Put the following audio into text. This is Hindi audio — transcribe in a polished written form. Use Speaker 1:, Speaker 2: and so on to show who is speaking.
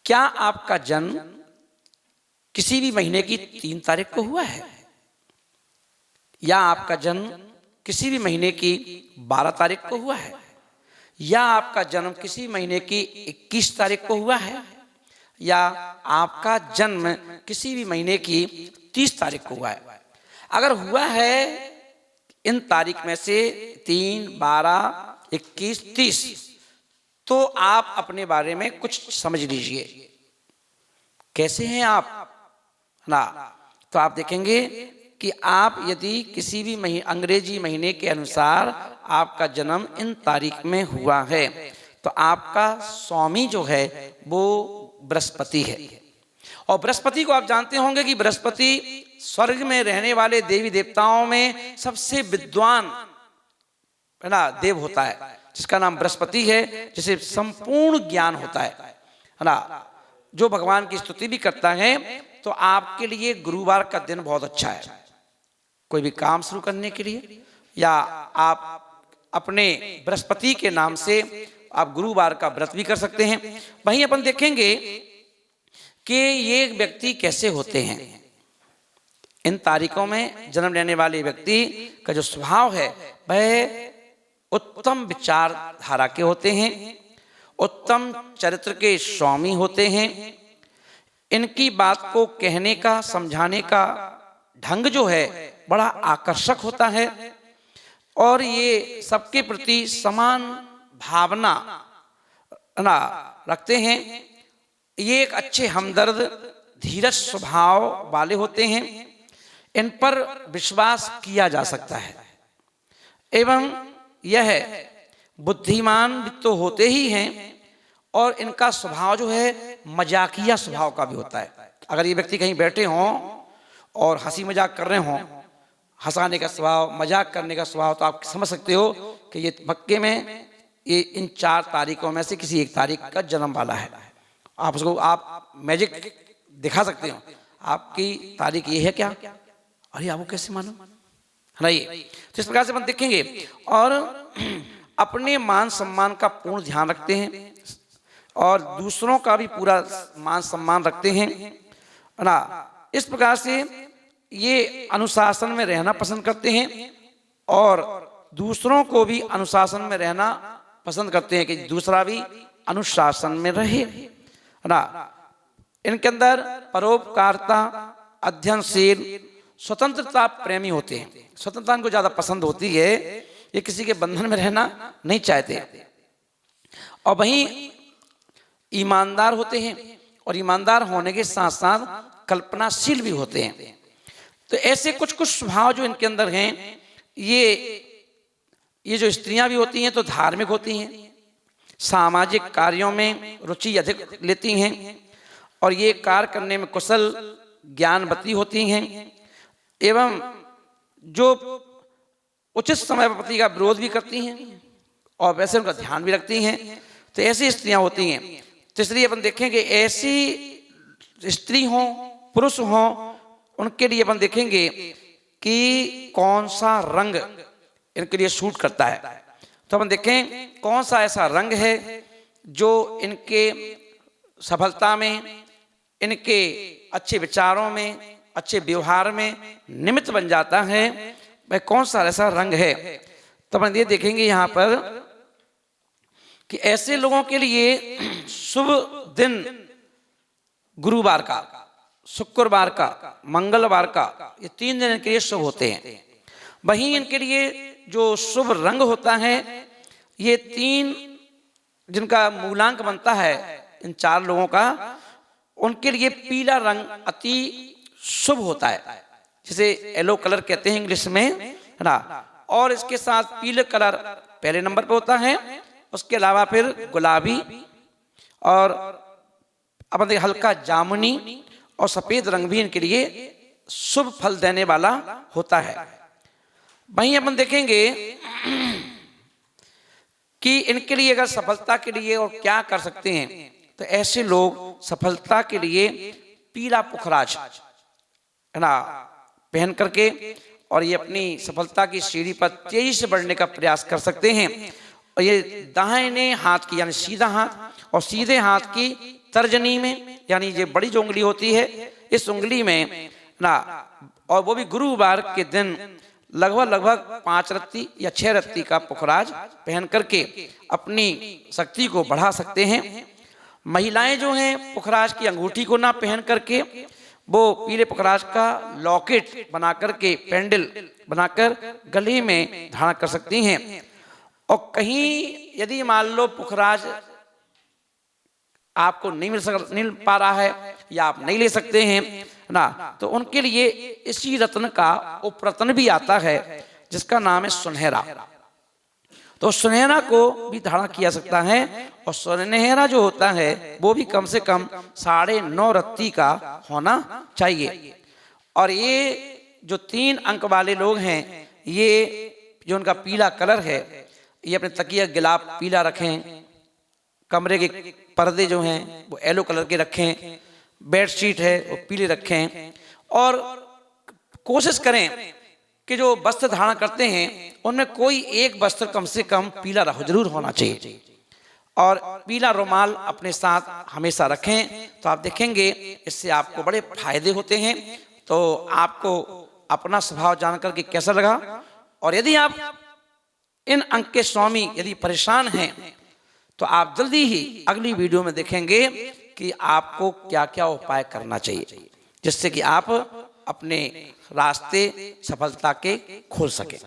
Speaker 1: क्या आपका जन्म किसी भी महीने की 3 तारीख को हुआ है, या आपका जन्म किसी भी महीने की 12 तारीख को हुआ है, या आपका जन्म किसी महीने की 21 तारीख को हुआ है, या आपका जन्म किसी भी महीने की 30 तारीख को हुआ है? अगर हुआ है इन तारीख में से 3, 12, 21, 30, तो आप अपने बारे में कुछ समझ लीजिए। कैसे हैं आप ना? तो आप देखेंगे कि आप यदि किसी भी अंग्रेजी महीने के अनुसार आपका जन्म इन तारीख में हुआ है, तो आपका स्वामी जो है वो बृहस्पति है। और बृहस्पति को आप जानते होंगे कि बृहस्पति स्वर्ग में रहने वाले देवी देवताओं में सबसे विद्वान है ना देव होता है, जिसका नाम बृहस्पति है, जिसे संपूर्ण ज्ञान होता है ना। जो भगवान की स्तुति भी करता है, तो आपके लिए गुरुवार का दिन बहुत अच्छा है, कोई भी काम शुरू करने के लिए, या आप अपने बृहस्पति के नाम से आप गुरुवार का व्रत भी कर सकते हैं। वहीं अपन देखेंगे कि ये व्यक्ति कैसे होते हैं। इन तारीखों में जन्म लेने वाले व्यक्ति का जो स्वभाव है वह उत्तम विचारधारा के होते हैं, उत्तम चरित्र के स्वामी होते हैं। इनकी बात को कहने का, समझाने का ढंग जो है बड़ा आकर्षक होता है, और ये सबके प्रति समान भावना ना रखते हैं। ये एक अच्छे हमदर्द, धीरज स्वभाव वाले होते हैं। इन पर विश्वास किया जा सकता है, एवं यह बुद्धिमान तो होते ही हैं, और इनका स्वभाव जो है मजाकिया स्वभाव का भी होता है। अगर ये व्यक्ति कहीं बैठे हों और हंसी मजाक कर रहे हों, हंसाने का स्वभाव, मजाक करने का स्वभाव, तो आप समझ सकते हो कि ये पक्के में ये इन 4 तारीखों में से किसी एक तारीख का जन्म वाला है। आप उसको आप मैजिक दिखा सकते हो, आपकी तारीख ये है क्या, अरे आपको कैसे मालूम है ना। ये तो इस प्रकार से हम देखेंगे, और अपने मान सम्मान का पूर्ण ध्यान रखते हैं, और दूसरों का भी पूरा मान सम्मान रखते हैं ना। इस प्रकार से ये अनुशासन में रहना पसंद करते हैं, और दूसरों को भी अनुशासन में रहना पसंद करते हैं कि दूसरा भी अनुशासन में रहे ना। इनके अंदर परोपकारिता, अध्ययनशील, स्वतंत्रता प्रेमी होते हैं। स्वतंत्रता इनको ज्यादा पसंद होती है, ये किसी के बंधन में रहना नहीं चाहते। और वहीं ईमानदार होते हैं, और ईमानदार होने के साथ साथ कल्पनाशील भी होते हैं। तो ऐसे कुछ कुछ स्वभाव जो इनके अंदर हैं, ये जो स्त्रियां भी होती हैं तो धार्मिक होती हैं, सामाजिक कार्यों में रुचि अधिक लेती हैं, और ये कार्य करने में कुशल ज्ञानवती होती हैं, एवं जो उचित समय पर पति का विरोध भी करती हैं, और वैसे उनका ध्यान भी रखती हैं। तो ऐसी स्त्रियां होती हैं। तो इसलिए अपन देखेंगे ऐसी स्त्री हों, पुरुष हों, उनके लिए अपन देखेंगे कि कौन सा रंग इनके लिए सूट करता है। तो अपन देखें कौन सा ऐसा रंग है जो इनके सफलता में, इनके अच्छे विचारों में, अच्छे व्यवहार में निमित्त बन जाता है, वह कौन सा ऐसा रंग है। तो अपन ये देखेंगे यहाँ पर कि ऐसे लोगों के लिए शुभ दिन गुरुवार का, शुक्रवार का, मंगलवार का, ये 3 दिन इनके लिए शुभ होते हैं। वहीं इनके लिए जो शुभ रंग होता है, ये 3 जिनका मूलांक बनता है इन 4 लोगों का, उनके लिए पीला रंग अति शुभ होता है, जिसे येलो कलर कहते हैं इंग्लिश में, है ना। और इसके साथ पीले कलर पहले नंबर पे होता है, उसके अलावा फिर गुलाबी, और अपन देखिए हल्का जामुनी और सफेद रंग भी इनके लिए शुभ फल देने वाला होता है। वहीं अपन देखेंगे कि इनके लिए अगर सफलता के लिए और क्या कर सकते हैं, तो ऐसे लोग सफलता के लिए पीला पुखराज है ना पहन करके, और ये अपनी सफलता की सीढ़ी पर तेजी से बढ़ने का प्रयास कर सकते हैं। और ये दाहिने हाथ की यानी सीधा हाथ और सीधे हाथ की तर्जनी में, यानी ये बड़ी जो उंगली होती है, इस उंगली में ना, और वो भी गुरुवार के दिन लगभग 5 रत्ती या 6 रत्ती का पुखराज पहन करके अपनी शक्ति को बढ़ा सकते हैं। महिलाएं जो हैं पुखराज की अंगूठी को ना पहन करके वो पीले पुखराज का लॉकेट बना करके, पेंडल बनाकर गले में धारण कर सकती हैं। और कहीं यदि मान लो पुखराज आपको नहीं मिल पा रहा है या आप नहीं ले सकते हैं ना, तो उनके लिए इसी रत्न का उपरत्न भी आता है जिसका नाम है सुनहरा। तो सुनहरा को भी धारण किया सकता है, और सुनहरा जो होता है वो भी कम से कम 9.5 रत्ती का होना चाहिए। और ये जो 3 अंक वाले लोग हैं, ये जो उनका पीला कलर है, ये अपने तकिया गिलाफ पीला रखें, कमरे के पर्दे जो हैं वो येलो कलर के रखें, बेडशीट है वो पीले रखें, और कोशिश करें कि जो वस्त्र धारण करते हैं उनमें कोई एक वस्त्र कम से कम पीला जरूर होना चाहिए। और पीला रुमाल अपने साथ हमेशा रखें, तो आप देखेंगे इससे आपको बड़े फायदे होते हैं। तो आपको अपना स्वभाव जानकर के कैसा लगा, और यदि आप इन अंक के स्वामी यदि परेशान हैं तो आप जल्दी ही अगली वीडियो में देखेंगे कि आपको क्या क्या उपाय करना चाहिए जिससे कि आप अपने रास्ते सफलता के खोल सकें।